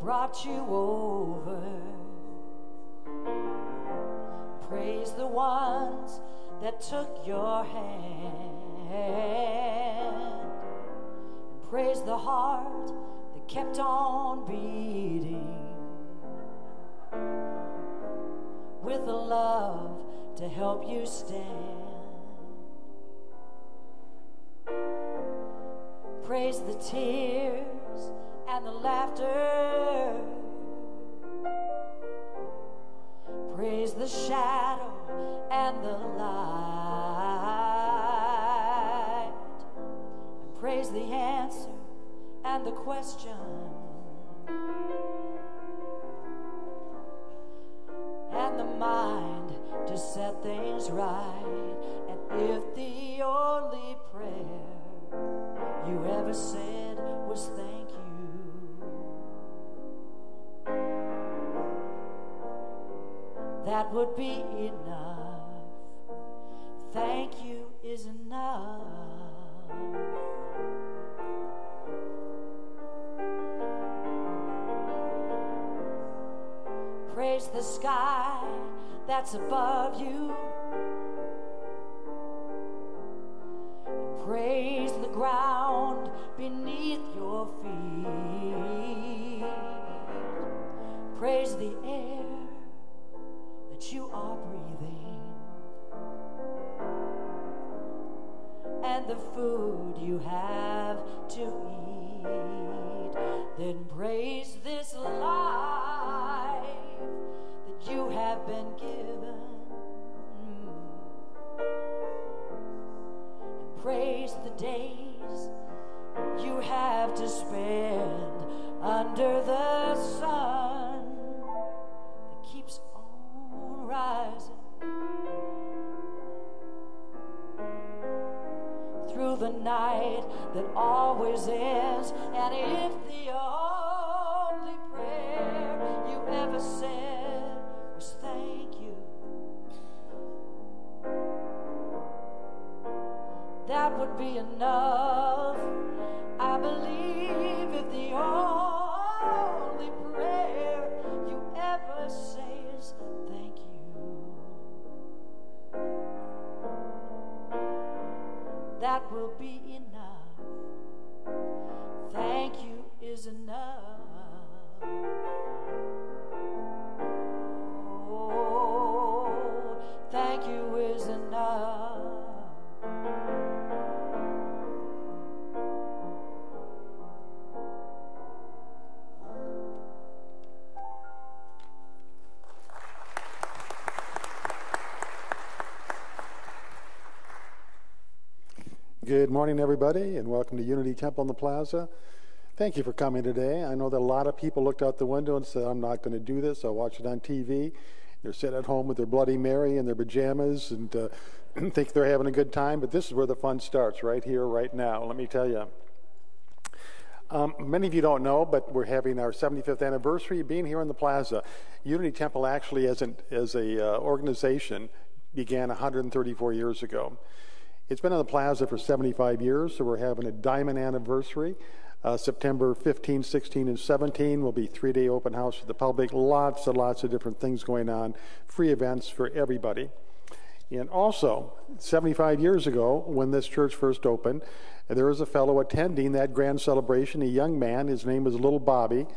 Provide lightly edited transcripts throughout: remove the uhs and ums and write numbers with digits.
brought you over. Praise the ones that took your hand. Praise the heart that kept on beating with a love to help you stand. Praise the tears and the laughter. Praise the shadow and the light. And praise the answer and the question. And the mind to set things right. And if the only prayer you ever said was thank you, that would be enough. Thank you is enough. Praise the sky that's above you. And praise the ground beneath your feet. Praise the air that you are breathing, and the food you have to eat. Then praise this life that you have been given, and praise the days you have to spend under the sun that keeps on rising through the night that always ends. And if the only prayer you ever said was thank you, that would be enough. I believe if the only prayer you ever say is thank you, that will be enough. Thank you is enough. Oh, thank you is enough. Good morning, everybody, and welcome to Unity Temple in the Plaza. Thank you for coming today. I know that a lot of people looked out the window and said, I'm not going to do this. I'll watch it on TV. They're sitting at home with their Bloody Mary and their pajamas and think they're having a good time, but this is where the fun starts, right here, right now. Let me tell you. Many of you don't know, but we're having our 75th anniversary being here in the Plaza. Unity Temple actually, as an organization, began 134 years ago. It's been on the Plaza for 75 years, so we're having a diamond anniversary. September 15, 16, and 17 will be 3-day open house for the public. Lots and lots of different things going on. Free events for everybody. And also, 75 years ago, when this church first opened, there was a fellow attending that grand celebration, a young man. His name was Little Bobby.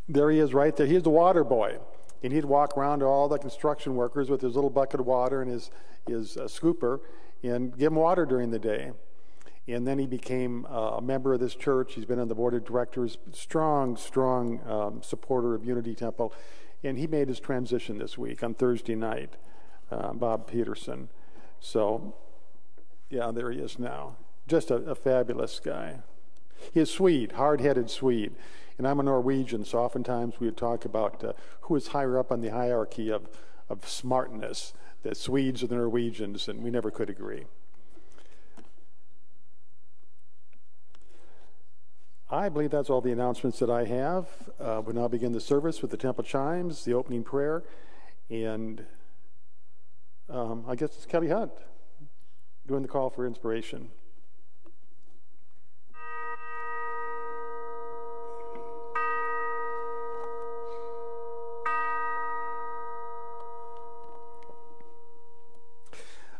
There he is right there. He's the water boy. And he'd walk around to all the construction workers with his little bucket of water and his scooper and give them water during the day. And then he became a member of this church. He's been on the board of directors, strong supporter of Unity Temple. And he made his transition this week on Thursday night, Bob Peterson. So, yeah, there he is now. Just a fabulous guy. He is Swede, hard-headed Swede. And I'm a Norwegian, so oftentimes we would talk about who is higher up on the hierarchy of smartness, the Swedes or the Norwegians, and we never could agree. I believe that's all the announcements that I have. We'll now begin the service with the temple chimes, the opening prayer, and I guess it's Kelly Hunt doing the call for inspiration.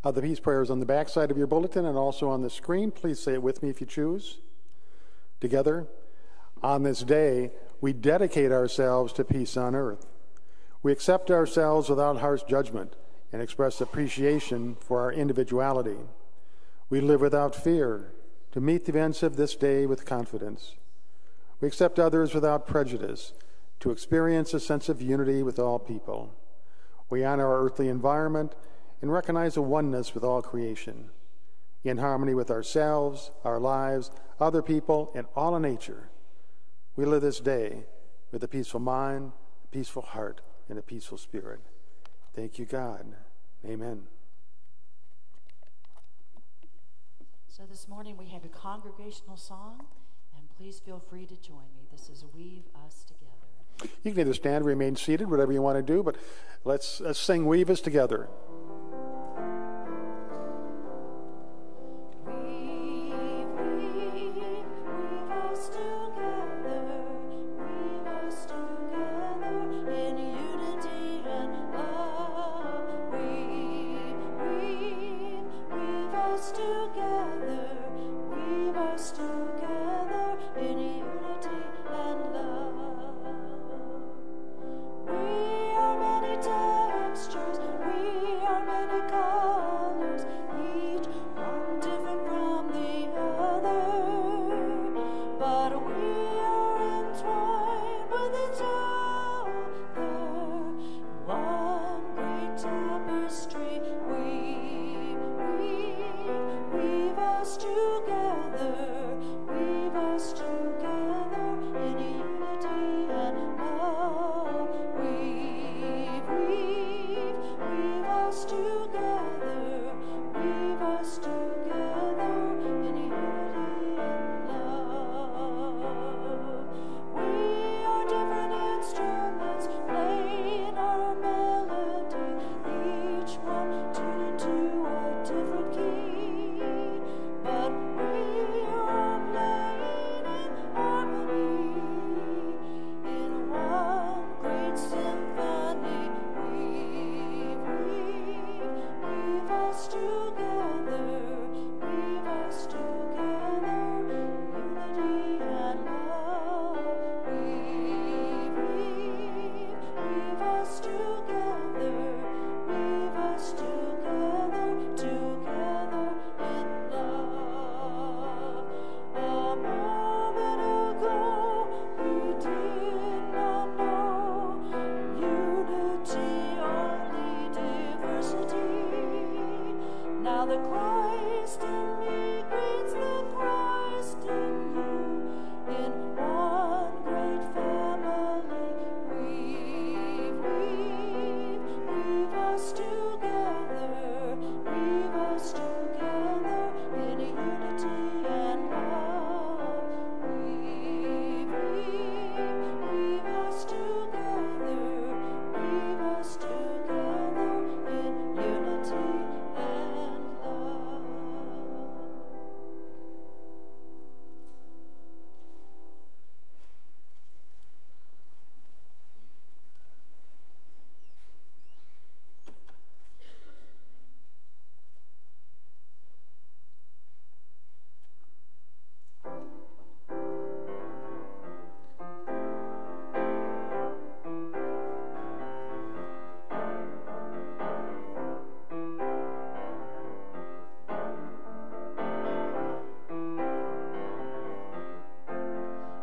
The peace prayer is on the back side of your bulletin and also on the screen. Please say it with me if you choose. Together, on this day, we dedicate ourselves to peace on earth. We accept ourselves without harsh judgment and express appreciation for our individuality. We live without fear to meet the events of this day with confidence. We accept others without prejudice to experience a sense of unity with all people. We honor our earthly environment and recognize a oneness with all creation. In harmony with ourselves, our lives, other people, and all of nature, we live this day with a peaceful mind, a peaceful heart, and a peaceful spirit. Thank you, God. Amen. So this morning we have a congregational song, and please feel free to join me. This is Weave Us Together. You can either stand or remain seated, whatever you want to do, but let's sing Weave Us Together.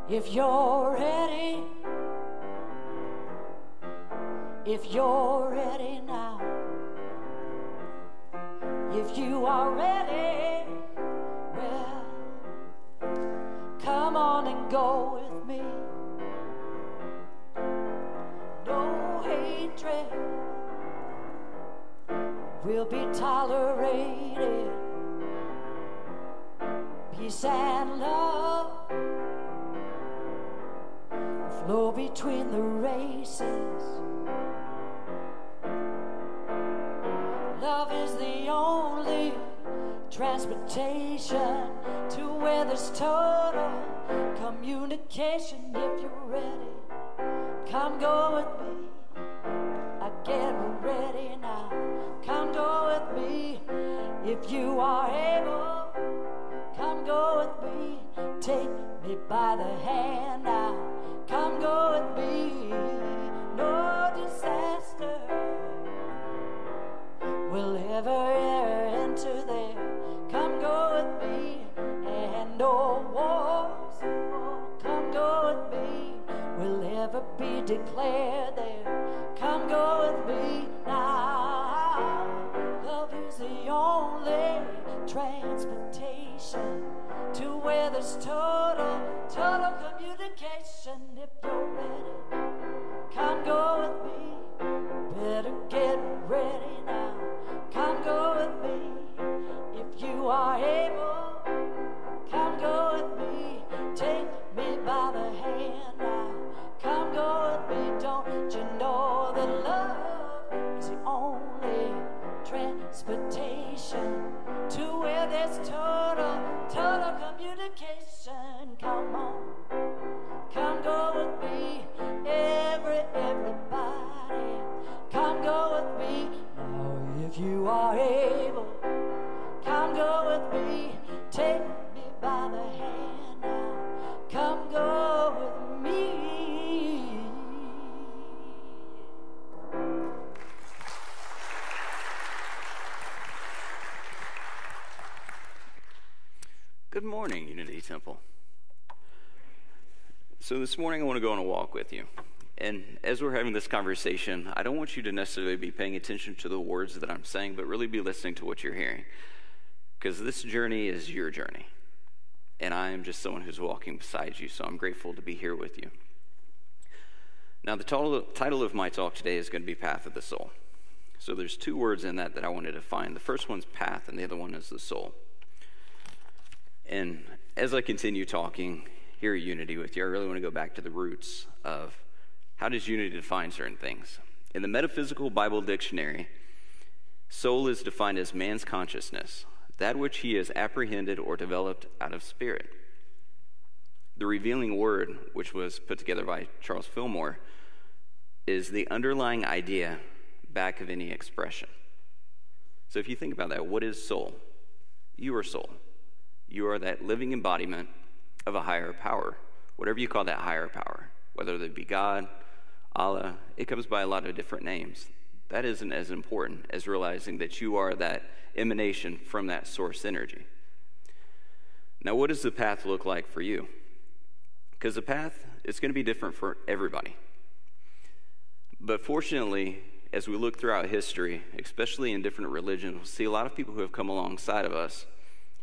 If you're ready, if you're ready now, if you are ready, well, come on and go with me. No hatred will be tolerated. Peace and love flow between the races. Love is the only transportation to where there's total communication. If you're ready, come go with me. Again, we're ready now. Come go with me. If you are able, come go with me. Take me by the hand now. Come go with me. No disaster will ever enter there. Come go with me. And no wars, come go with me, will ever be declared there. Come go with me now. Love is the only transportation to where there's total communication. If you're ready, come go with me. Better get ready now. Come go with me. If you are able, come go with me. Take me by the hand now. Come go with me. Don't you know that love is the only transportation to where there's total communication. Come on, come go with me. Everybody, come go with me. Now if you are able, come go with me. Take me by the hand now. Come go with me. Good morning, Unity Temple. So this morning I want to go on a walk with you. And as we're having this conversation, I don't want you to necessarily be paying attention to the words that I'm saying, but really be listening to what you're hearing. Because this journey is your journey. And I am just someone who's walking beside you, so I'm grateful to be here with you. Now, the title of my talk today is going to be Path of the Soul. So there's two words in that I want to define. The first one's path, and the other one is the soul. And as I continue talking here at Unity with you, I really want to go back to the roots of how does Unity define certain things. In the Metaphysical Bible Dictionary, soul is defined as man's consciousness, that which he has apprehended or developed out of spirit. The revealing word, which was put together by Charles Fillmore, is the underlying idea back of any expression. So if you think about that, what is soul? You are soul. You are that living embodiment of a higher power, whatever you call that higher power, whether it be God, Allah, it comes by a lot of different names. That isn't as important as realizing that you are that emanation from that source energy. Now, what does the path look like for you? Because the path is going to be different for everybody. But fortunately, as we look throughout history, especially in different religions, we'll see a lot of people who have come alongside of us,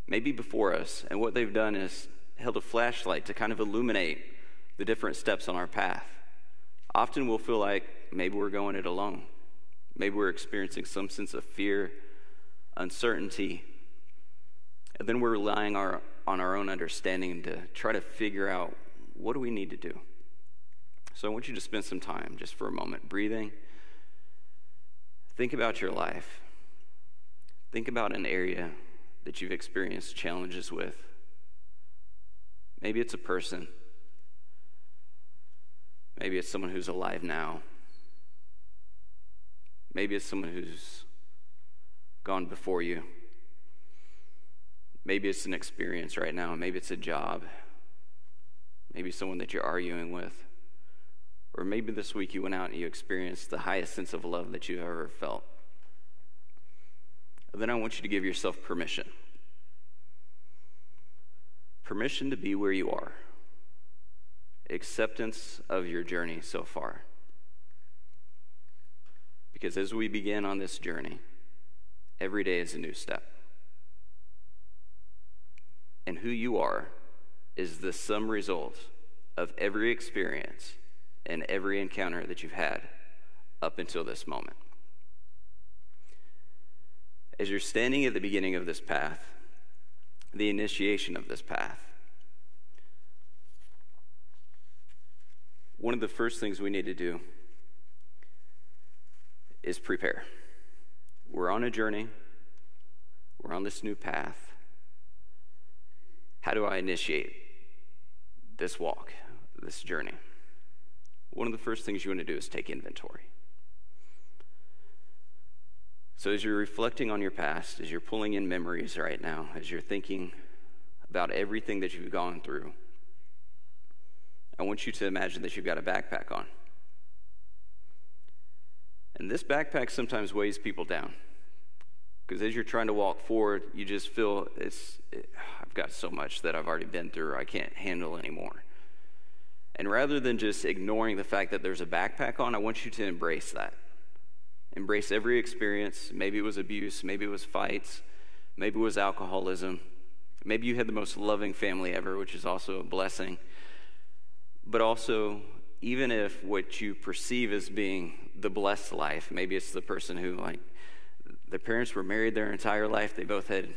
maybe before us, and what they've done is held a flashlight to kind of illuminate the different steps on our path. Often we'll feel like maybe we're going it alone. Maybe we're experiencing some sense of fear, uncertainty, and then we're relying on our own understanding to try to figure out what do we need to do. So I want you to spend some time, just for a moment, breathing. Think about your life. Think about an area that you've experienced challenges with. Maybe it's a person. Maybe it's someone who's alive now. Maybe it's someone who's gone before you. Maybe it's an experience right now. Maybe it's a job. Maybe someone that you're arguing with. Or maybe this week you went out and you experienced the highest sense of love that you've ever felt. Then I want you to give yourself permission. Permission to be where you are. Acceptance of your journey so far. Because as we begin on this journey, every day is a new step. And who you are is the sum result of every experience and every encounter that you've had up until this moment. As you're standing at the beginning of this path, the initiation of this path, one of the first things we need to do is prepare. We're on a journey. We're on this new path. How do I initiate this walk, this journey? One of the first things you want to do is take inventory. So as you're reflecting on your past, as you're pulling in memories right now, as you're thinking about everything that you've gone through, I want you to imagine that you've got a backpack on. And this backpack sometimes weighs people down. Because as you're trying to walk forward, you just feel I've got so much that I've already been through, I can't handle anymore. And rather than just ignoring the fact that there's a backpack on, I want you to embrace that. Embrace every experience. Maybe it was abuse, maybe it was fights, maybe it was alcoholism. Maybe you had the most loving family ever, which is also a blessing. But also, even if what you perceive as being the blessed life, maybe it's the person who, like, their parents were married their entire life, they both had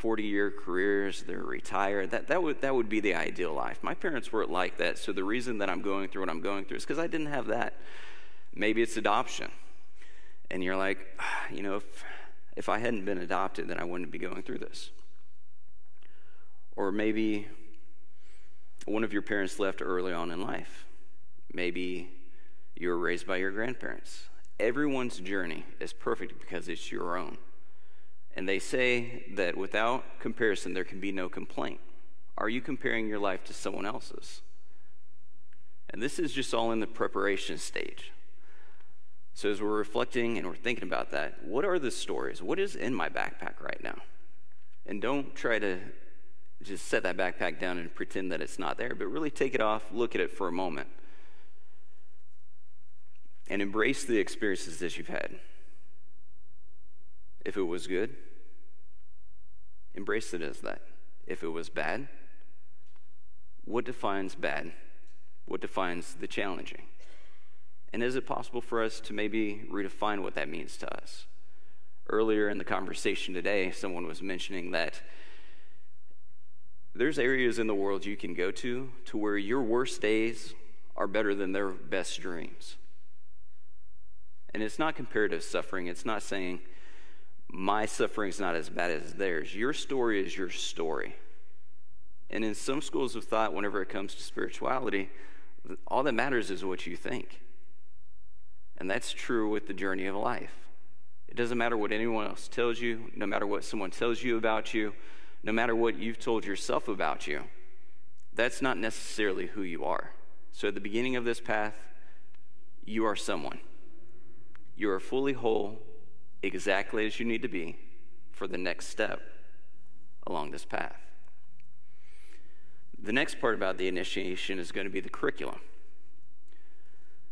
40-year careers, they're retired. That would be the ideal life. My parents weren't like that, so the reason that I'm going through what I'm going through is because I didn't have that. Maybe it's adoption. And you're like, if I hadn't been adopted, then I wouldn't be going through this. Or maybe one of your parents left early on in life. Maybe you were raised by your grandparents. Everyone's journey is perfect because it's your own. And they say that without comparison, there can be no complaint. Are you comparing your life to someone else's? And this is just all in the preparation stage. So as we're reflecting and we're thinking about that, what are the stories? What is in my backpack right now? And don't try to just set that backpack down and pretend that it's not there, but really take it off, look at it for a moment, and embrace the experiences that you've had. If it was good, embrace it as that. If it was bad, what defines bad? What defines the challenging? And is it possible for us to maybe redefine what that means to us? Earlier in the conversation today, someone was mentioning that there's areas in the world you can go to where your worst days are better than their best dreams. And it's not comparative suffering. It's not saying my suffering's not as bad as theirs. Your story is your story. And in some schools of thought, whenever it comes to spirituality, all that matters is what you think. And that's true with the journey of life. It doesn't matter what anyone else tells you, no matter what someone tells you about you, no matter what you've told yourself about you. That's not necessarily who you are. So at the beginning of this path, you are someone. You are fully whole, exactly as you need to be for the next step along this path. The next part about the initiation is going to be the curriculum.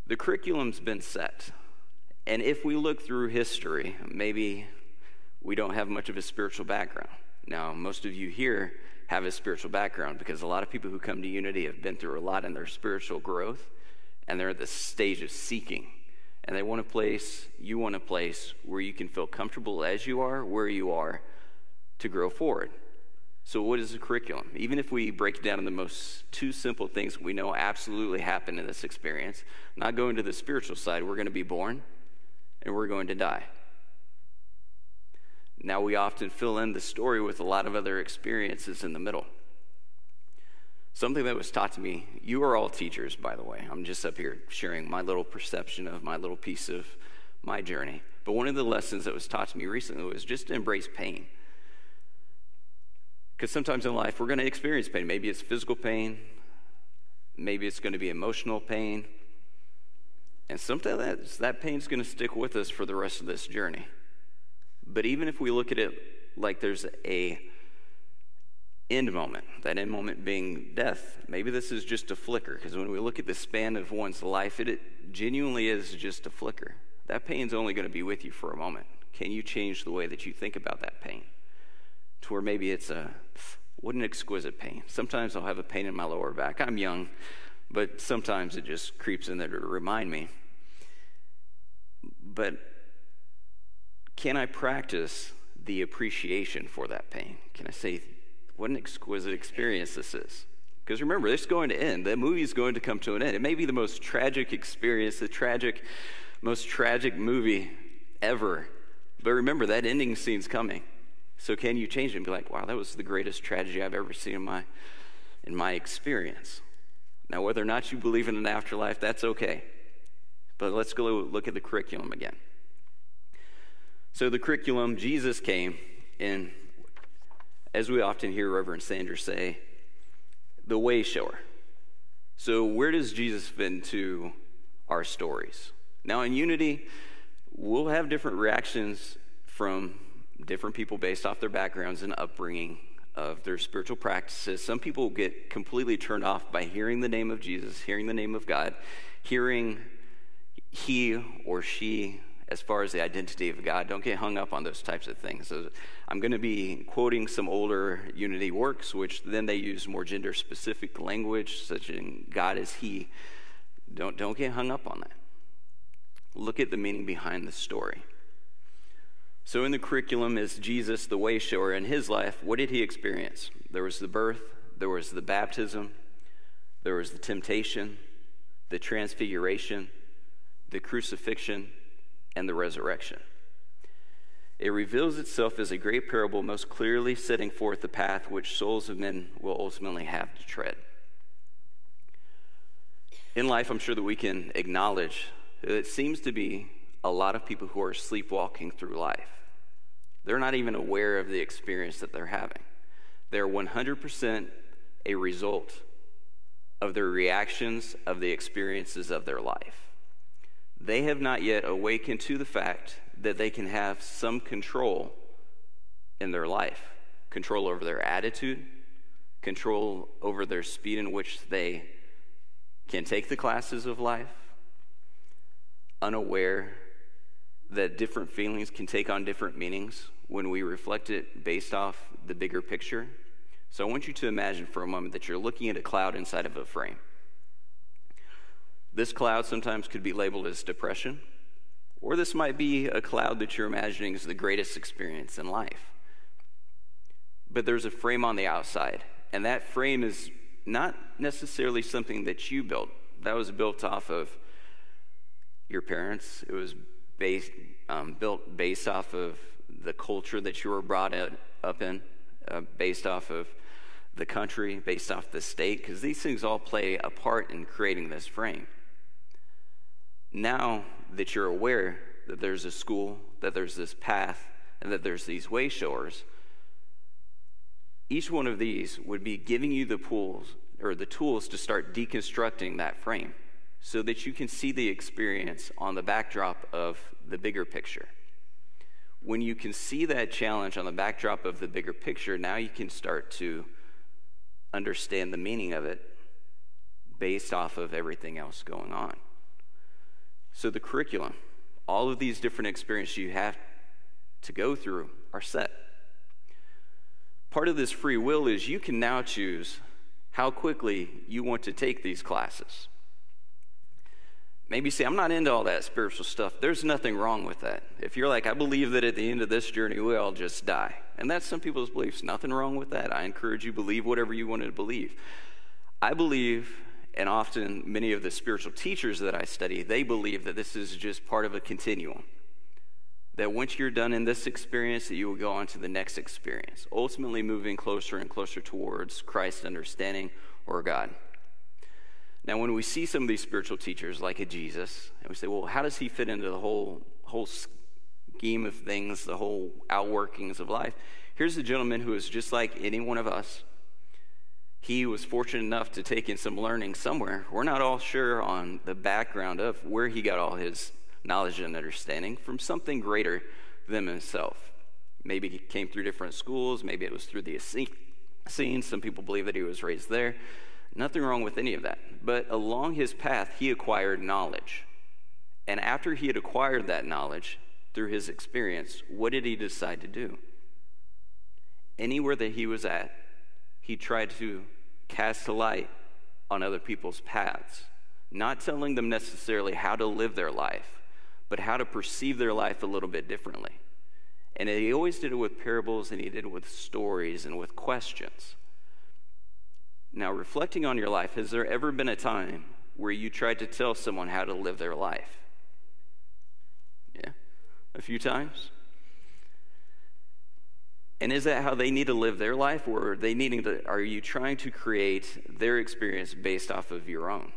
The curriculum's been set. And if we look through history, maybe we don't have much of a spiritual background. Now, most of you here have a spiritual background because a lot of people who come to Unity have been through a lot in their spiritual growth, and they're at the stage of seeking. And they want a place, you want a place where you can feel comfortable as you are, where you are, to grow forward. So what is the curriculum? Even if we break it down in the most two simple things we know absolutely happen in this experience, not going to the spiritual side, we're going to be born and we're going to die. Now we often fill in the story with a lot of other experiences in the middle. Something that was taught to me, you are all teachers, by the way. I'm just up here sharing my little perception of my little piece of my journey. But one of the lessons that was taught to me recently was just to embrace pain. Because sometimes in life we're going to experience pain. Maybe it's physical pain. Maybe it's going to be emotional pain. And sometimes that pain's going to stick with us for the rest of this journey. But even if we look at it like there's a end moment, that end moment being death, maybe this is just a flicker. Because when we look at the span of one's life, it genuinely is just a flicker. That pain's only going to be with you for a moment. Can you change the way that you think about that pain? To where maybe it's what an exquisite pain. Sometimes I'll have a pain in my lower back. I'm young, but sometimes it just creeps in there to remind me. But can I practice the appreciation for that pain? Can I say, what an exquisite experience this is? Because remember, this is going to end. The movie is going to come to an end. It may be the most tragic experience, most tragic movie ever. But remember, that ending scene's coming. So can you change it and be like, wow, that was the greatest tragedy I've ever seen in my experience. Now, whether or not you believe in an afterlife, that's okay. But let's go look at the curriculum again. So the curriculum, Jesus came, and as we often hear Reverend Sanders say, the way shower. So where does Jesus fit into our stories? Now in Unity, we'll have different reactions from different people based off their backgrounds and upbringing of their spiritual practices. Some people get completely turned off by hearing the name of Jesus, hearing the name of God, hearing he or she as far as the identity of God. Don't get hung up on those types of things. So I'm going to be quoting some older Unity works, which then they use more gender-specific language, such as God is he. Don't get hung up on that. Look at the meaning behind the story. So in the curriculum is Jesus, the way shower. In his life, what did he experience? There was the birth, there was the baptism, there was the temptation, the transfiguration, the crucifixion, and the resurrection. It reveals itself as a great parable, most clearly setting forth the path which souls of men will ultimately have to tread. In life, I'm sure that we can acknowledge that it seems to be a lot of people who are sleepwalking through life. They're not even aware of the experience that they're having. They're 100% a result of their reactions of the experiences of their life. They have not yet awakened to the fact that they can have some control in their life, control over their attitude, control over their speed in which they can take the classes of life, unaware that different feelings can take on different meanings when we reflect it based off the bigger picture. So I want you to imagine for a moment that you're looking at a cloud inside of a frame. This cloud sometimes could be labeled as depression, or this might be a cloud that you're imagining is the greatest experience in life. But there's a frame on the outside, and that frame is not necessarily something that you built. That was built off of your parents. It was built based off of the culture that you were brought up in, based off of the country, based off the state, because these things all play a part in creating this frame. Now that you're aware that there's a school, that there's this path, and that there's these way showers, each one of these would be giving you the tools to start deconstructing that frame so that you can see the experience on the backdrop of the bigger picture. When you can see that challenge on the backdrop of the bigger picture, now you can start to understand the meaning of it based off of everything else going on. So the curriculum, all of these different experiences you have to go through are set. Part of this free will is you can now choose how quickly you want to take these classes. Maybe you say, I'm not into all that spiritual stuff. There's nothing wrong with that. If you're like, I believe that at the end of this journey, we'll all just die. And that's some people's beliefs. Nothing wrong with that. I encourage you, believe whatever you want to believe. I believe, and often many of the spiritual teachers that I study, they believe that this is just part of a continuum. That once you're done in this experience, that you will go on to the next experience, ultimately moving closer and closer towards Christ's understanding or God. Now, when we see some of these spiritual teachers, like a Jesus, and we say, well, how does he fit into the whole scheme of things, the whole outworkings of life? Here's a gentleman who is just like any one of us. He was fortunate enough to take in some learning somewhere. We're not all sure on the background of where he got all his knowledge and understanding from something greater than himself. Maybe he came through different schools. Maybe it was through the Essenes. Some people believe that he was raised there. Nothing wrong with any of that. But along his path, he acquired knowledge. And after he had acquired that knowledge through his experience, what did he decide to do? Anywhere that he was at, he tried to cast a light on other people's paths, not telling them necessarily how to live their life, but how to perceive their life a little bit differently. And he always did it with parables, and he did it with stories and with questions. Now, reflecting on your life, has there ever been a time where you tried to tell someone how to live their life? Yeah, a few times. And is that how they need to live their life, or are you trying to create their experience based off of your own?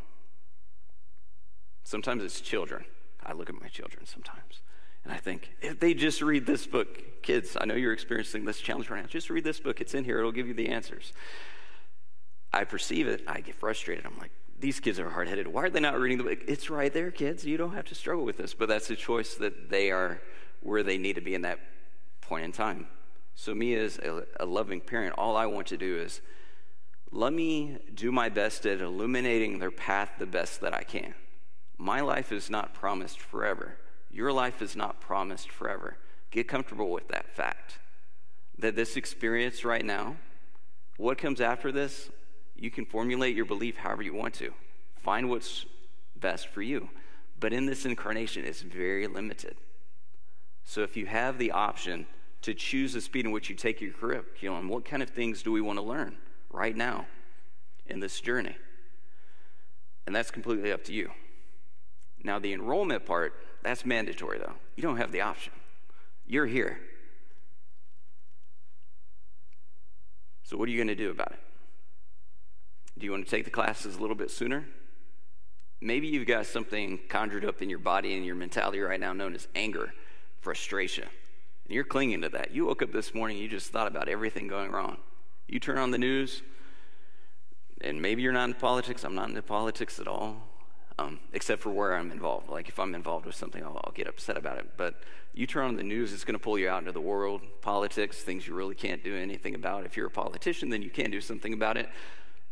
Sometimes it's children. I look at my children sometimes, And I think, if they just read this book, kids, I know you're experiencing this challenge right now. Just read this book. It's in here. It'll give you the answers. I perceive it. I get frustrated. I'm like, these kids are hard-headed. Why are they not reading the book? It's right there, kids. You don't have to struggle with this. But that's a choice that they are where they need to be in that point in time. So me as a loving parent, all I want to do is let me do my best at illuminating their path the best that I can. My life is not promised forever. Your life is not promised forever. Get comfortable with that fact. That this experience right now, what comes after this, you can formulate your belief however you want to. Find what's best for you. But in this incarnation, it's very limited. So if you have the option to choose the speed in which you take your curriculum, what kind of things do we want to learn right now in this journey? And that's completely up to you. Now, the enrollment part, that's mandatory, though. You don't have the option. You're here. So what are you going to do about it? Do you want to take the classes a little bit sooner? Maybe you've got something conjured up in your body and your mentality right now known as anger, frustration. And you're clinging to that. You woke up this morning, you just thought about everything going wrong. You turn on the news, and maybe you're not into politics. I'm not into politics at all, except for where I'm involved. Like if I'm involved with something, I'll get upset about it. But you turn on the news, it's going to pull you out into the world, politics, things you really can't do anything about. If you're a politician, then you can do something about it.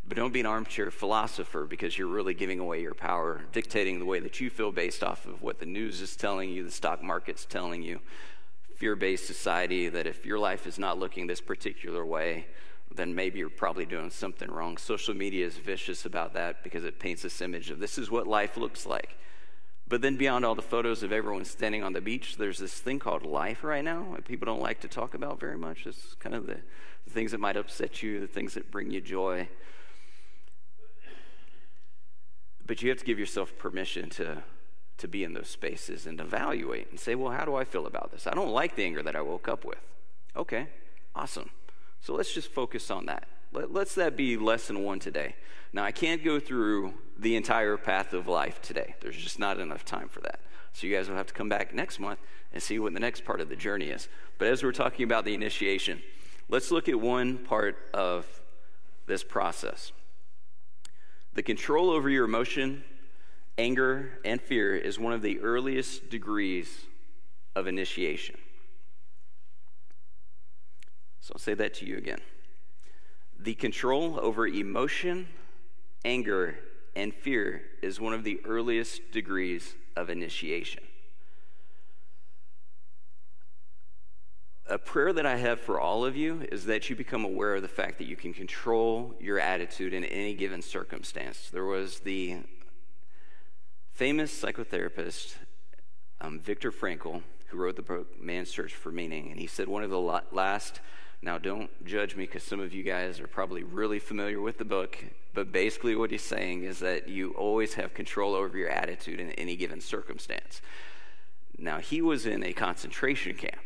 But don't be an armchair philosopher, because you're really giving away your power, dictating the way that you feel based off of what the news is telling you, the stock market's telling you. Fear-based society, that if your life is not looking this particular way, then maybe you're probably doing something wrong. Social media is vicious about that because it paints this image of this is what life looks like. But then beyond all the photos of everyone standing on the beach, there's this thing called life right now that people don't like to talk about very much. It's kind of the things that might upset you, the things that bring you joy. But you have to give yourself permission to be in those spaces and evaluate and say, well, how do I feel about this? I don't like the anger that I woke up with. Okay, awesome. So let's just focus on that. Let's that be lesson 1 today. Now, I can't go through the entire path of life today. There's just not enough time for that. So you guys will have to come back next month and see what the next part of the journey is. But as we're talking about the initiation, let's look at one part of this process. The control over your emotion, anger, and fear is one of the earliest degrees of initiation. So I'll say that to you again. The control over emotion, anger, and fear is one of the earliest degrees of initiation. A prayer that I have for all of you is that you become aware of the fact that you can control your attitude in any given circumstance. There was the famous psychotherapist, Viktor Frankl, who wrote the book Man's Search for Meaning, and he said one of the last, now don't judge me because some of you guys are probably really familiar with the book, but basically what he's saying is that you always have control over your attitude in any given circumstance. Now, he was in a concentration camp.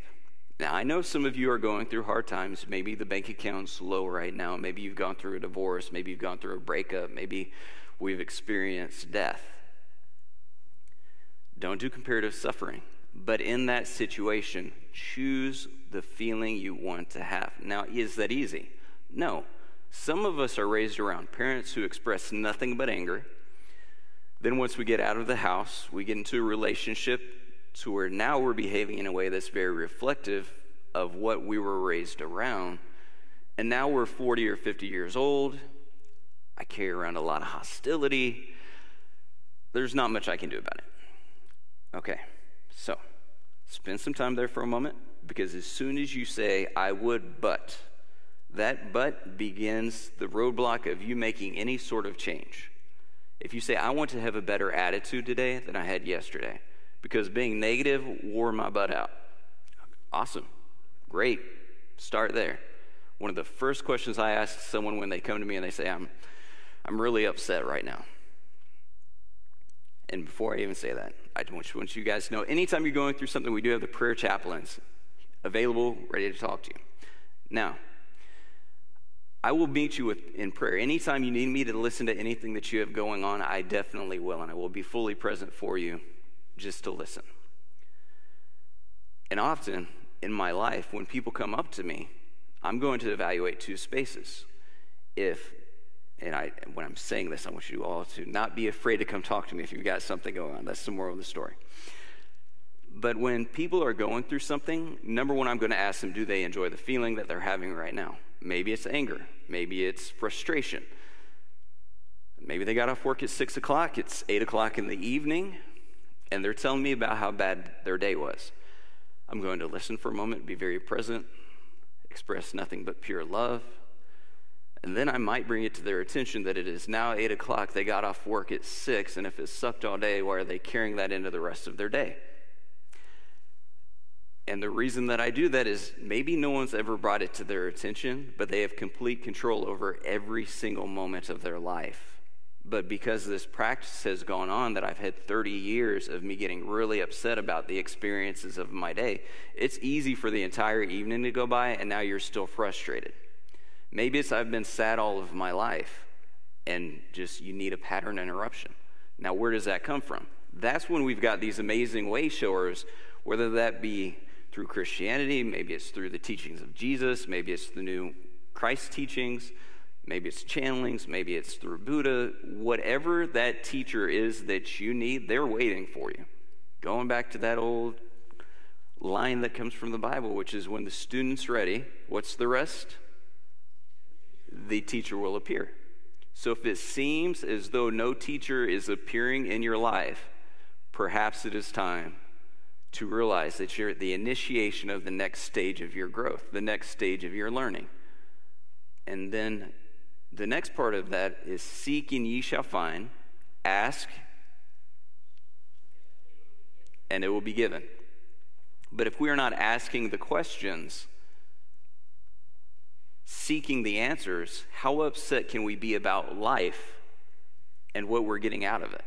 Now, I know some of you are going through hard times. Maybe the bank account's low right now. Maybe you've gone through a divorce. Maybe you've gone through a breakup. Maybe we've experienced death. Don't do comparative suffering. But in that situation, choose the feeling you want to have. Now, is that easy? No. Some of us are raised around parents who express nothing but anger. Then once we get out of the house, we get into a relationship to where now we're behaving in a way that's very reflective of what we were raised around. And now we're 40 or 50 years old. I carry around a lot of hostility. There's not much I can do about it. Okay, so spend some time there for a moment, because as soon as you say, I would, but, that but begins the roadblock of you making any sort of change. If you say, I want to have a better attitude today than I had yesterday, because being negative wore my butt out. Awesome. Great. Start there. One of the first questions I ask someone when they come to me and they say, I'm really upset right now. And before I even say that, I want you guys to know, anytime you're going through something, we do have the prayer chaplains available, ready to talk to you. Now, I will meet you in prayer. Anytime you need me to listen to anything that you have going on, I definitely will, and I will be fully present for you just to listen. And often in my life, when people come up to me, I'm going to evaluate two spaces. When I'm saying this, I want you all to not be afraid to come talk to me if you've got something going on. That's the moral of the story. But when people are going through something, number one, I'm going to ask them, do they enjoy the feeling that they're having right now? Maybe it's anger. Maybe it's frustration. Maybe they got off work at 6 o'clock. It's 8 o'clock in the evening, and they're telling me about how bad their day was. I'm going to listen for a moment, be very present, express nothing but pure love. And then I might bring it to their attention that it is now 8 o'clock. They got off work at 6, and if it sucked all day, why are they carrying that into the rest of their day? And the reason that I do that is maybe no one's ever brought it to their attention, but they have complete control over every single moment of their life. But because this practice has gone on, that I've had 30 years of me getting really upset about the experiences of my day, it's easy for the entire evening to go by, and now you're still frustrated. Maybe it's I've been sad all of my life, and just you need a pattern interruption. Now, where does that come from? That's when we've got these amazing way showers, whether that be through Christianity, maybe it's through the teachings of Jesus, maybe it's the new Christ teachings, maybe it's channelings, maybe it's through Buddha. Whatever that teacher is that you need, they're waiting for you. Going back to that old line that comes from the Bible, which is when the student's ready, what's the rest? The teacher will appear. So if it seems as though no teacher is appearing in your life, perhaps it is time to realize that you're at the initiation of the next stage of your growth, the next stage of your learning. And then the next part of that is seek and ye shall find, ask, and it will be given. But if we are not asking the questions, seeking the answers, how upset can we be about life and what we're getting out of it?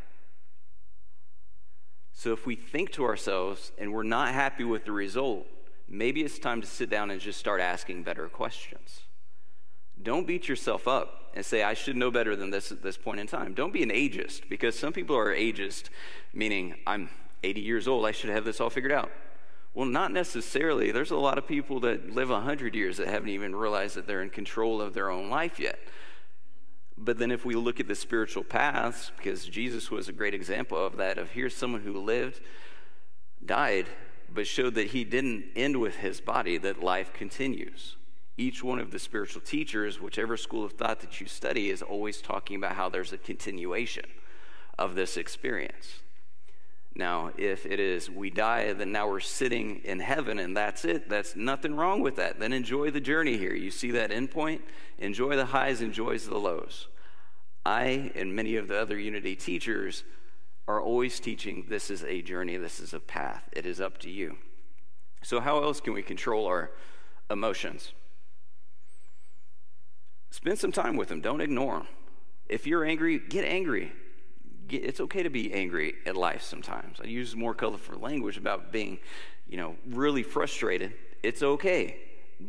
So if we think to ourselves and we're not happy with the result, maybe it's time to sit down and just start asking better questions. Don't beat yourself up and say, I should know better than this at this point in time. Don't be an ageist, because some people are ageist, meaning I'm 80 years old, I should have this all figured out. Well, not necessarily. There's a lot of people that live 100 years that haven't even realized that they're in control of their own life yet. But then if we look at the spiritual paths, because Jesus was a great example of that, of here's someone who lived, died, but showed that he didn't end with his body, that life continues. Each one of the spiritual teachers, whichever school of thought that you study, is always talking about how there's a continuation of this experience. Now, if it is we die, then now we're sitting in heaven and that's it, that's nothing wrong with that. Then enjoy the journey here. You see that end point? Enjoy the highs, enjoy the lows. I and many of the other Unity teachers are always teaching this is a journey, this is a path. It is up to you. So how else can we control our emotions? Spend some time with them. Don't ignore them. If you're angry, get angry. It's okay to be angry at life sometimes. I use more colorful language about being, really frustrated. It's okay.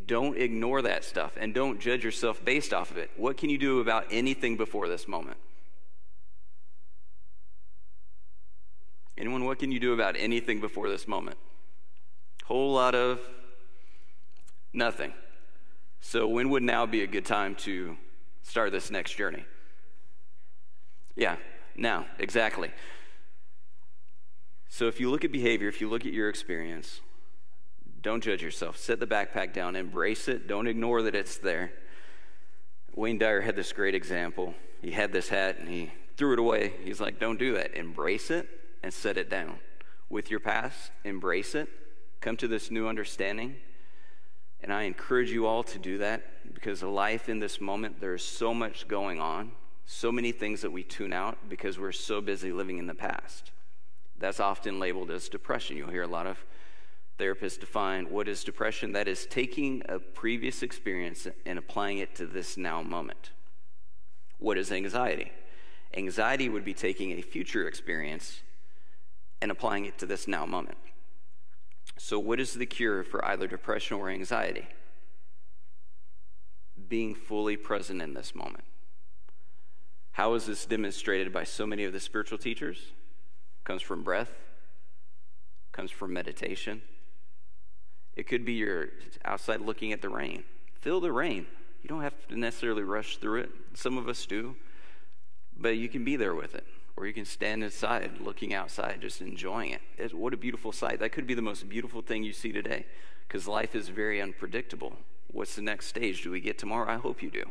Don't ignore that stuff and don't judge yourself based off of it. What can you do about anything before this moment? Anyone, what can you do about anything before this moment? Whole lot of nothing. So when would now be a good time to start this next journey? Yeah. Now, exactly. So if you look at behavior, if you look at your experience, don't judge yourself. Set the backpack down, embrace it. Don't ignore that it's there. Wayne Dyer had this great example. He had this hat and he threw it away. He's like, don't do that. Embrace it and set it down. With your past, embrace it. Come to this new understanding. And I encourage you all to do that, because life in this moment, there's so much going on. So many things that we tune out because we're so busy living in the past. That's often labeled as depression. You'll hear a lot of therapists define what is depression. That is taking a previous experience and applying it to this now moment. What is anxiety? Anxiety would be taking a future experience and applying it to this now moment. So what is the cure for either depression or anxiety? Being fully present in this moment. How is this demonstrated by so many of the spiritual teachers? Comes from breath, comes from meditation, It could be you're outside looking at the rain. Feel the rain. You don't have to necessarily rush through it. Some of us do. But you can be there with it. Or you can stand inside, looking outside, just enjoying it. What a beautiful sight. That could be the most beautiful thing you see today, because life is very unpredictable. What's the next stage? Do we get tomorrow? I hope you do.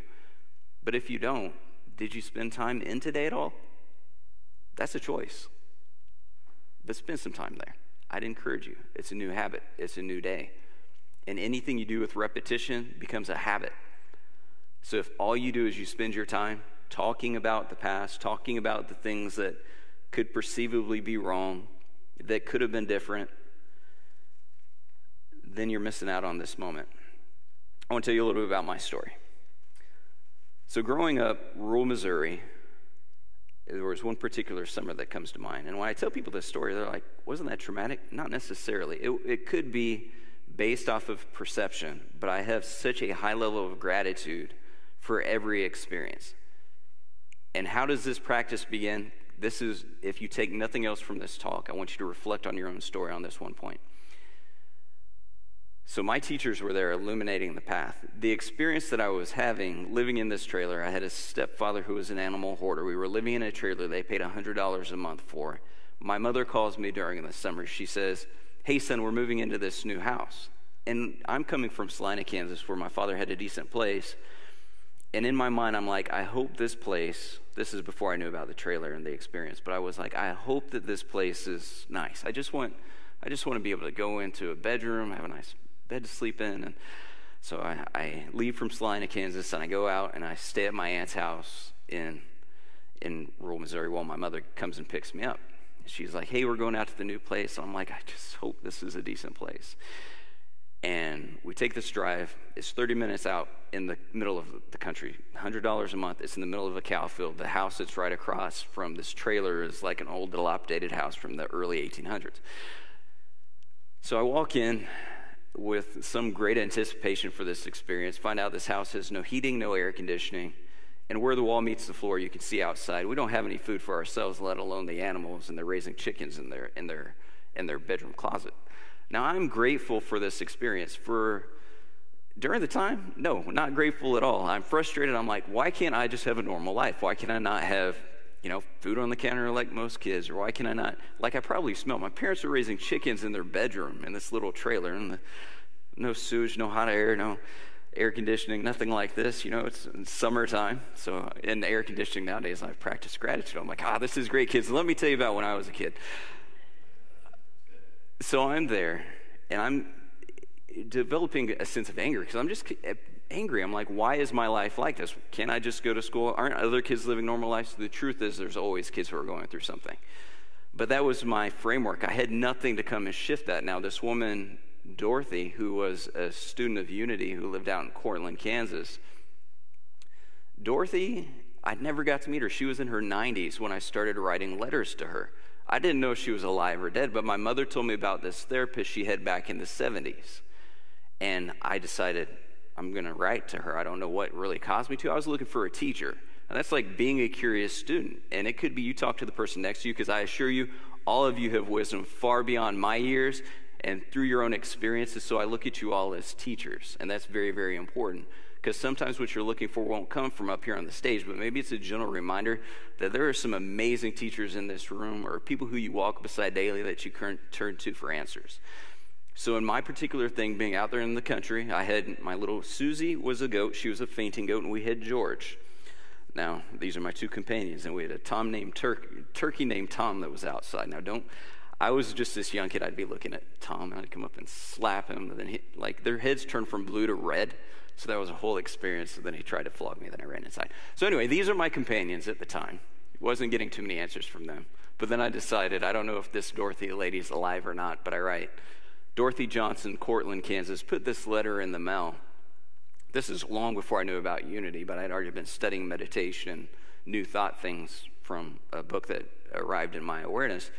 But if you don't, did you spend time in today at all? That's a choice. But spend some time there. I'd encourage you. It's a new habit. It's a new day. And anything you do with repetition becomes a habit. So if all you do is you spend your time talking about the past, talking about the things that could perceivably be wrong, that could have been different, then you're missing out on this moment. I want to tell you a little bit about my story. So growing up, rural Missouri, there was one particular summer that comes to mind. And when I tell people this story, they're like, wasn't that traumatic? Not necessarily. It could be based off of perception, but I have such a high level of gratitude for every experience. And how does this practice begin? This is, if you take nothing else from this talk, I want you to reflect on your own story on this one point. So my teachers were there illuminating the path. The experience that I was having living in this trailer, I had a stepfather who was an animal hoarder. We were living in a trailer they paid $100 a month for. My mother calls me during the summer. She says, hey, son, we're moving into this new house. And I'm coming from Salina, Kansas, where my father had a decent place. And in my mind, I'm like, I hope this place, this is before I knew about the trailer and the experience, but I was like, I hope that this place is nice. I just want to be able to go into a bedroom, have a nice bed to sleep in. And so I leave from Salina, Kansas, and I go out and I stay at my aunt's house in rural Missouri while my mother comes and picks me up. She's like, hey, we're going out to the new place. So I'm like, I just hope this is a decent place. And we take this drive. It's 30 minutes out in the middle of the country, $100 a month. It's in the middle of a cow field. The house that's right across from this trailer is like an old dilapidated house from the early 1800s. So I walk in with some great anticipation for this experience, find out this house has no heating, no air conditioning, and where the wall meets the floor, you can see outside. We don't have any food for ourselves, let alone the animals, and they're raising chickens in their bedroom closet. Now, I'm grateful for this experience. During the time, no, not grateful at all. I'm frustrated. I'm like, why can't I just have a normal life? Why can I not have, food on the counter like most kids? Or why can I not, like I probably smell. My parents are raising chickens in their bedroom in this little trailer. And no sewage, no hot air, no air conditioning, nothing like this. It's summertime. So in air conditioning nowadays, I've practiced gratitude. I'm like, this is great, kids. Let me tell you about when I was a kid. So I'm there, and I'm developing a sense of anger because I'm just angry. I'm like, why is my life like this? Can't I just go to school? Aren't other kids living normal lives? The truth is there's always kids who are going through something. But that was my framework. I had nothing to come and shift that. Now, this woman, Dorothy, who was a student of Unity who lived out in Cortland, Kansas, Dorothy, I never got to meet her. She was in her 90s when I started writing letters to her. I didn't know she was alive or dead, but my mother told me about this therapist she had back in the 70s. And I decided I'm going to write to her. I don't know what really caused me to. I was looking for a teacher. And that's like being a curious student. And it could be you talk to the person next to you, because I assure you, all of you have wisdom far beyond my years and through your own experiences. So I look at you all as teachers. And that's very, very important. Because sometimes what you're looking for won't come from up here on the stage, but maybe it's a gentle reminder that there are some amazing teachers in this room or people who you walk beside daily that you turn to for answers. So in my particular thing, being out there in the country, I had my little Susie was a goat. She was a fainting goat, and we had George. Now, these are my two companions, and we had a turkey named Tom that was outside. Now, I was just this young kid. I'd be looking at Tom, and I'd come up and slap him, and then their heads turned from blue to red. So that was a whole experience. So then he tried to flog me. Then I ran inside. So anyway, these are my companions at the time. Wasn't getting too many answers from them. But then I decided, I don't know if this Dorothy lady's alive or not, but I write, Dorothy Johnson, Cortland, Kansas, put this letter in the mail. This is long before I knew about Unity, but I'd already been studying meditation, new thought things from a book that arrived in my awareness.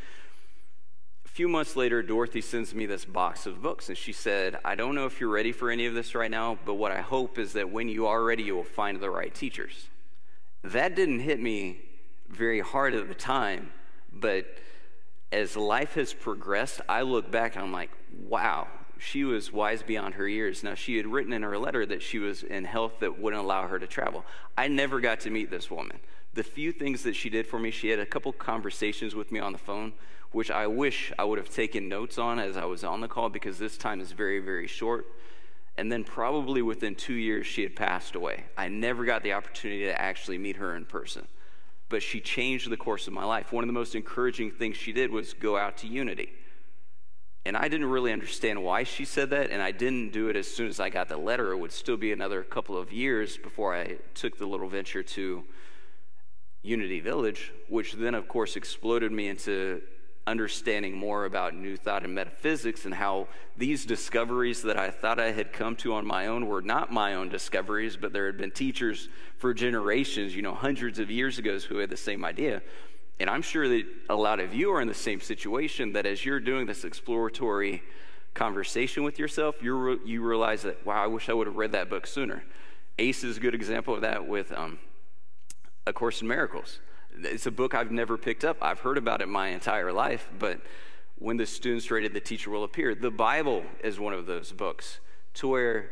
A few months later, Dorothy sends me this box of books, and she said, I don't know if you're ready for any of this right now, but what I hope is that when you are ready, you will find the right teachers. That didn't hit me very hard at the time, but as life has progressed, I look back and I'm like, wow, she was wise beyond her years. Now, she had written in her letter that she was in health that wouldn't allow her to travel. I never got to meet this woman. The few things that she did for me, she had a couple conversations with me on the phone, which I wish I would have taken notes on as I was on the call, because this time is very, very short. And then probably within 2 years, she had passed away. I never got the opportunity to actually meet her in person. But she changed the course of my life. One of the most encouraging things she did was go out to Unity. And I didn't really understand why she said that, and I didn't do it as soon as I got the letter. It would still be another couple of years before I took the little venture to Unity Village, which then, of course, exploded me into understanding more about New Thought and metaphysics, and how these discoveries that I thought I had come to on my own were not my own discoveries, but there had been teachers for generations, hundreds of years ago, who had the same idea. And I'm sure that a lot of you are in the same situation, that as you're doing this exploratory conversation with yourself, you realize that, wow, I wish I would have read that book sooner. Ace is a good example of that with A Course in Miracles. It's a book I've never picked up. I've heard about it my entire life, but when the student's ready, the teacher will appear. The Bible is one of those books to where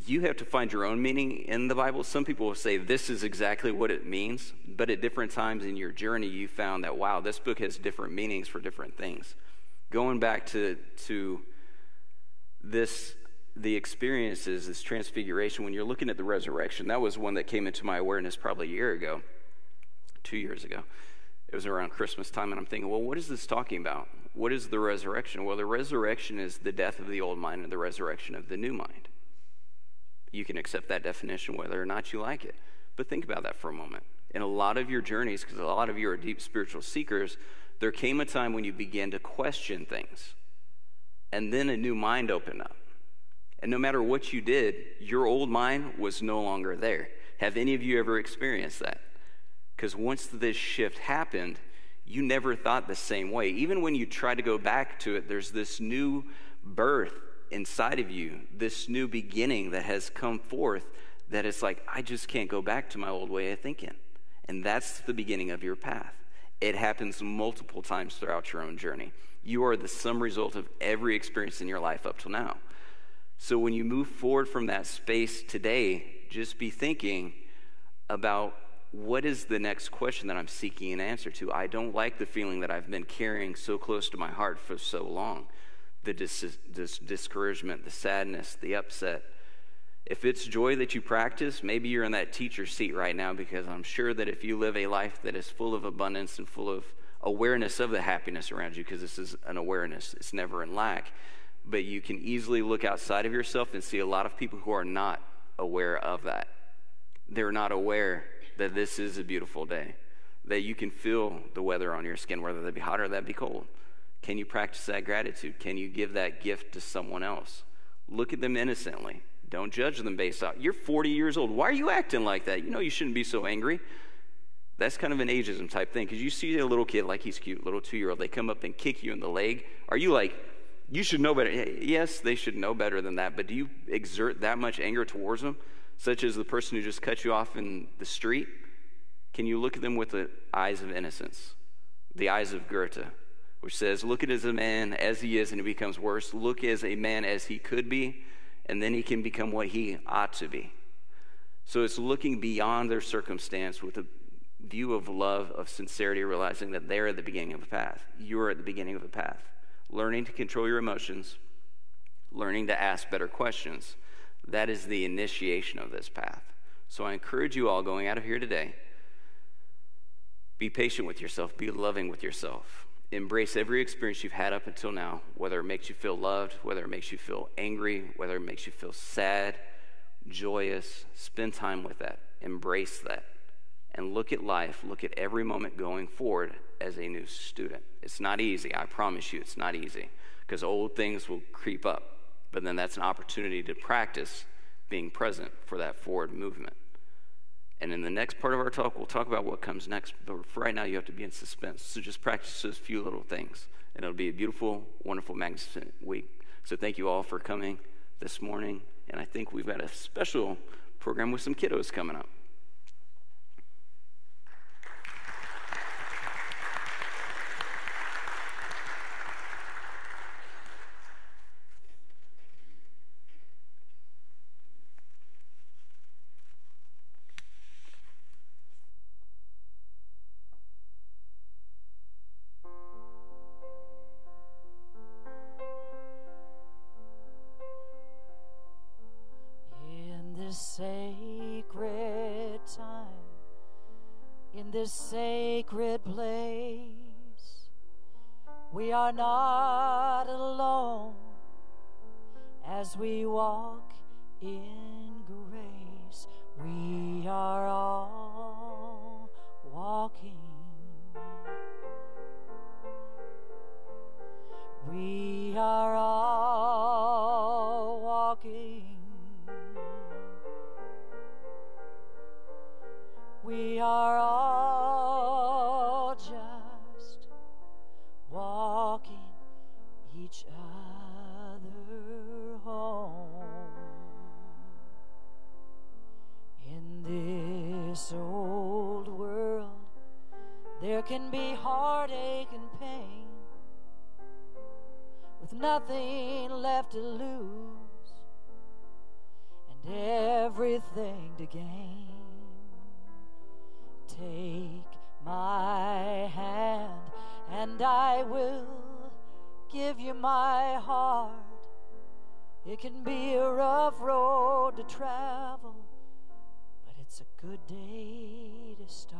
you have to find your own meaning in the Bible. Some people will say this is exactly what it means, but at different times in your journey, you found that, wow, this book has different meanings for different things. Going back to this, the experiences, this transfiguration, when you're looking at the resurrection, that was one that came into my awareness probably a year ago, 2 years ago. It was around Christmas time, and I'm thinking, well, what is this talking about? What is the resurrection? Well, the resurrection is the death of the old mind and the resurrection of the new mind. You can accept that definition whether or not you like it. But think about that for a moment. In a lot of your journeys, because a lot of you are deep spiritual seekers, there came a time when you began to question things. And then a new mind opened up. And no matter what you did, your old mind was no longer there. Have any of you ever experienced that? Because once this shift happened, you never thought the same way. Even when you try to go back to it, there's this new birth inside of you, this new beginning that has come forth, that it's like, I just can't go back to my old way of thinking. And that's the beginning of your path. It happens multiple times throughout your own journey. You are the sum result of every experience in your life up till now. So when you move forward from that space today, just be thinking about, what is the next question that I'm seeking an answer to? I don't like the feeling that I've been carrying so close to my heart for so long. The discouragement, the sadness, the upset. If it's joy that you practice, maybe you're in that teacher seat right now, because I'm sure that if you live a life that is full of abundance and full of awareness of the happiness around you, because this is an awareness, it's never in lack, but you can easily look outside of yourself and see a lot of people who are not aware of that. They're not aware that this is a beautiful day, that you can feel the weather on your skin, whether that be hot or that be cold. Can you practice that gratitude? Can you give that gift to someone else? Look at them innocently. Don't judge them based off, you're 40 years old. Why are you acting like that? You know you shouldn't be so angry. That's kind of an ageism type thing, because you see a little kid, like he's cute, little 2-year-old, they come up and kick you in the leg. Are you like, you should know better? Yes, they should know better than that, but do you exert that much anger towards them, such as the person who just cut you off in the street? Can you look at them with the eyes of innocence, the eyes of Goethe, which says, look at as a man as he is and he becomes worse. Look as a man as he could be, and then he can become what he ought to be. So it's looking beyond their circumstance with a view of love, of sincerity, realizing that they're at the beginning of a path. You're at the beginning of a path. Learning to control your emotions, learning to ask better questions. That is the initiation of this path. So I encourage you all going out of here today, be patient with yourself, be loving with yourself. Embrace every experience you've had up until now, whether it makes you feel loved, whether it makes you feel angry, whether it makes you feel sad, joyous. Spend time with that. Embrace that. And look at life, look at every moment going forward as a new student. It's not easy. I promise you it's not easy, because old things will creep up. But then that's an opportunity to practice being present for that forward movement. And in the next part of our talk, we'll talk about what comes next. But for right now, you have to be in suspense. So just practice those few little things. And it'll be a beautiful, wonderful, magnificent week. So thank you all for coming this morning. And I think we've got a special program with some kiddos coming up. this sacred place. We are not alone as we walk in grace. We are all walking. We are all walking. We are all just walking each other home. In this old world, there can be heartache and pain, with nothing left to lose and everything to gain. Take my hand and I will give you my heart. It can be a rough road to travel, but it's a good day to start.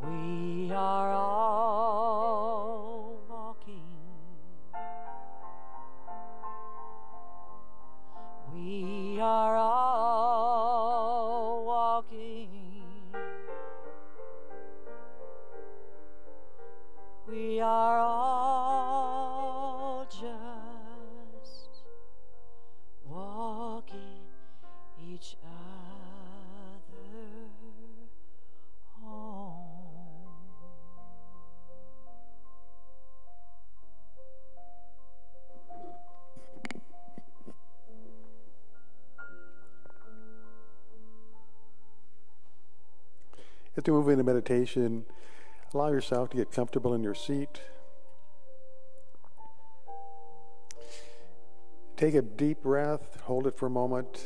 We are all walking. We are all walking. We are all just walking each other home. As you move into meditation, allow yourself to get comfortable in your seat. Take a deep breath, hold it for a moment,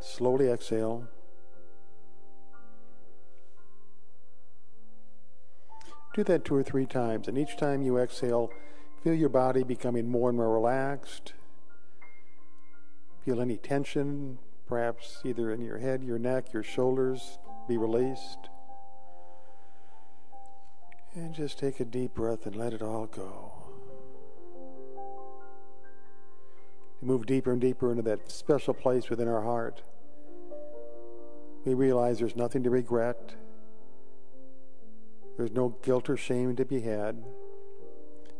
slowly exhale. Do that 2 or 3 times, and each time you exhale, feel your body becoming more and more relaxed. Feel any tension, perhaps either in your head, your neck, your shoulders, be released. And just take a deep breath and let it all go. We move deeper and deeper into that special place within our heart. We realize there's nothing to regret. There's no guilt or shame to be had.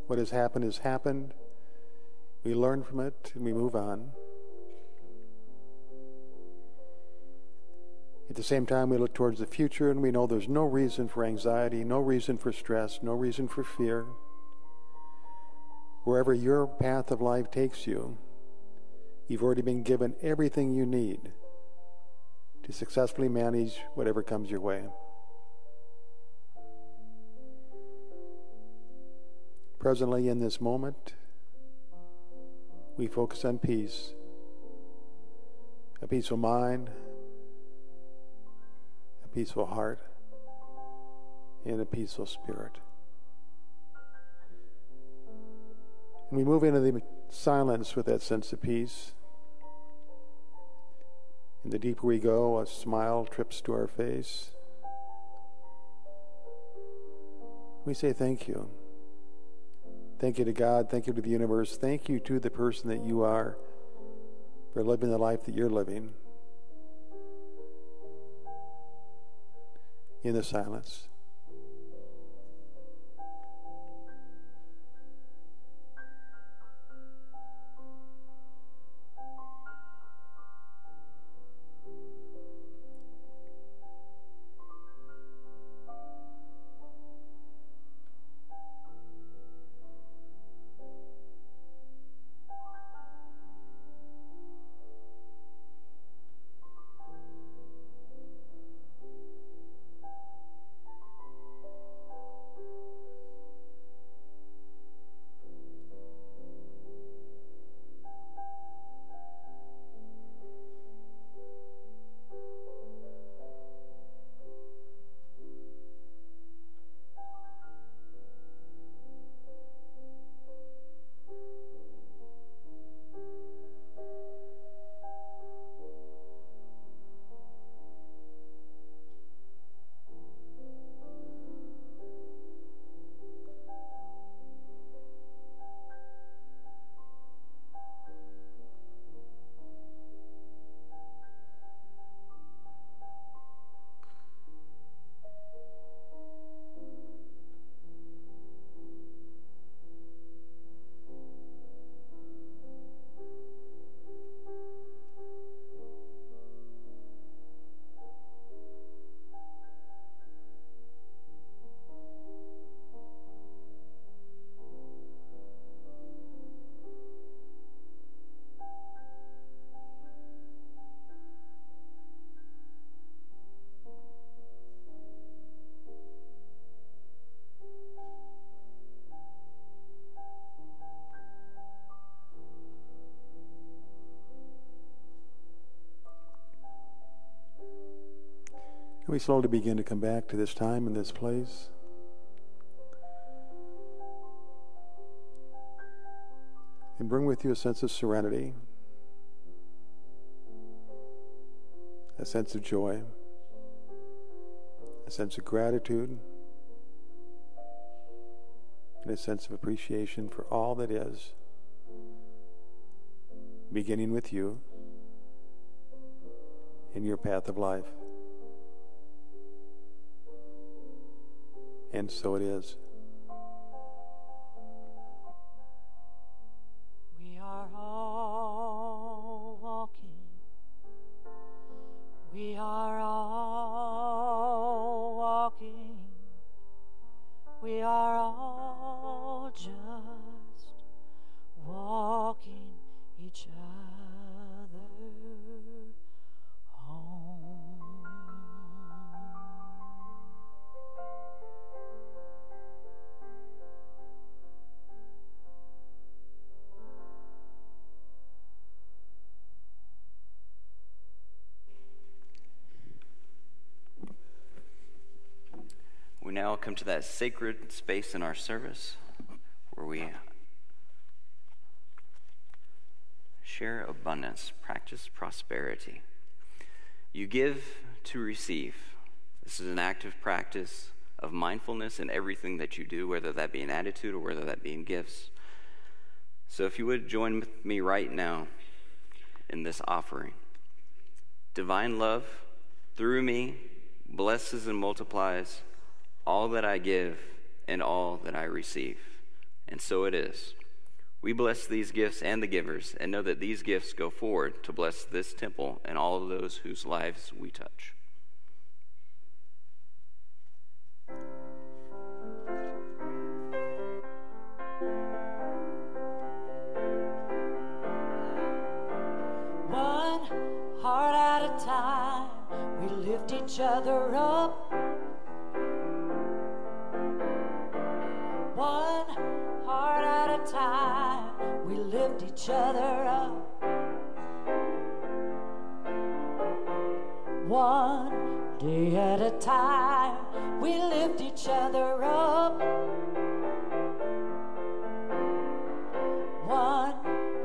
What has happened has happened. We learn from it and we move on. At the same time, we look towards the future and we know there's no reason for anxiety, no reason for stress, no reason for fear. Wherever your path of life takes you, you've already been given everything you need to successfully manage whatever comes your way. Presently, in this moment, we focus on peace, a peaceful mind, a peaceful heart, and a peaceful spirit. And we move into the silence with that sense of peace. And the deeper we go, a smile trips to our face. We say thank you. Thank you to God. Thank you to the universe. Thank you to the person that you are for living the life that you're living. In the silence. Can we slowly begin to come back to this time and this place? And bring with you a sense of serenity, a sense of joy, a sense of gratitude, and a sense of appreciation for all that is, beginning with you in your path of life. And so it is. We are all walking. We are all walking. We are all just walking each other home. We now come to that sacred space in our service where we share abundance, practice prosperity. You give to receive. This is an active practice of mindfulness in everything that you do, whether that be an attitude or whether that be in gifts. So if you would join with me right now in this offering. Divine love, through me, blesses and multiplies all that I give and all that I receive. And so it is. We bless these gifts and the givers, and know that these gifts go forward to bless this temple and all of those whose lives we touch. One heart at a time, we lift each other up. One heart at a time, we lift each other up. One day at a time, we lift each other up. One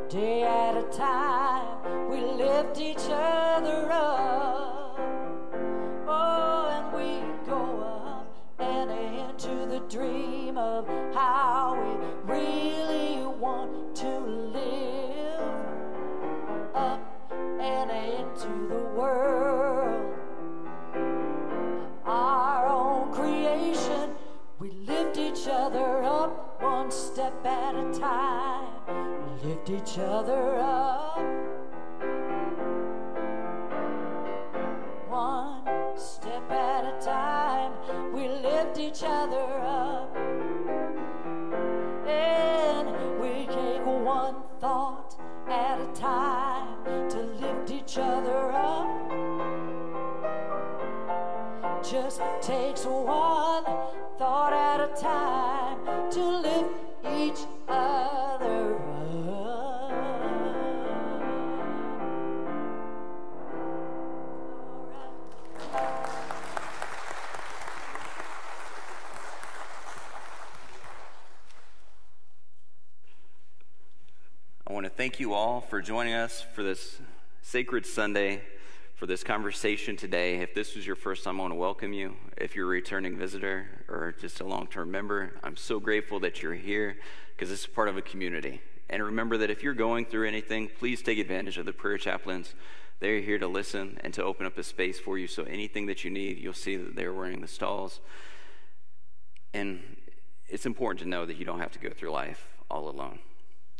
day at a time, we lift each other up. Oh, and we go up and into the dream of how we really want to live. Up and into the world of our own creation. We lift each other up one step at a time. Lift each other up. One step at a time, we lift each other up. And we take one thought at a time to lift each other up. Just takes one thought at a time to lift each other up. I want to thank you all for joining us for this sacred Sunday, for this conversation today. If this was your first time, I want to welcome you. If you're a returning visitor or just a long-term member, I'm so grateful that you're here because this is part of a community. And remember that if you're going through anything, please take advantage of the prayer chaplains. They're here to listen and to open up a space for you. So anything that you need, you'll see that they're wearing the stalls. And it's important to know that you don't have to go through life all alone.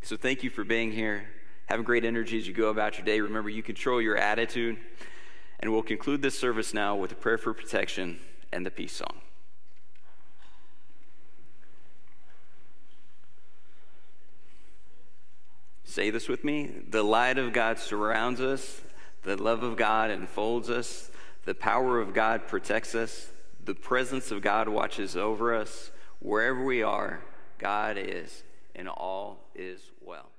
So thank you for being here. Have a great energy as you go about your day. Remember, you control your attitude. And we'll conclude this service now with a prayer for protection and the peace song. Say this with me. The light of God surrounds us. The love of God enfolds us. The power of God protects us. The presence of God watches over us. Wherever we are, God is, and all is well.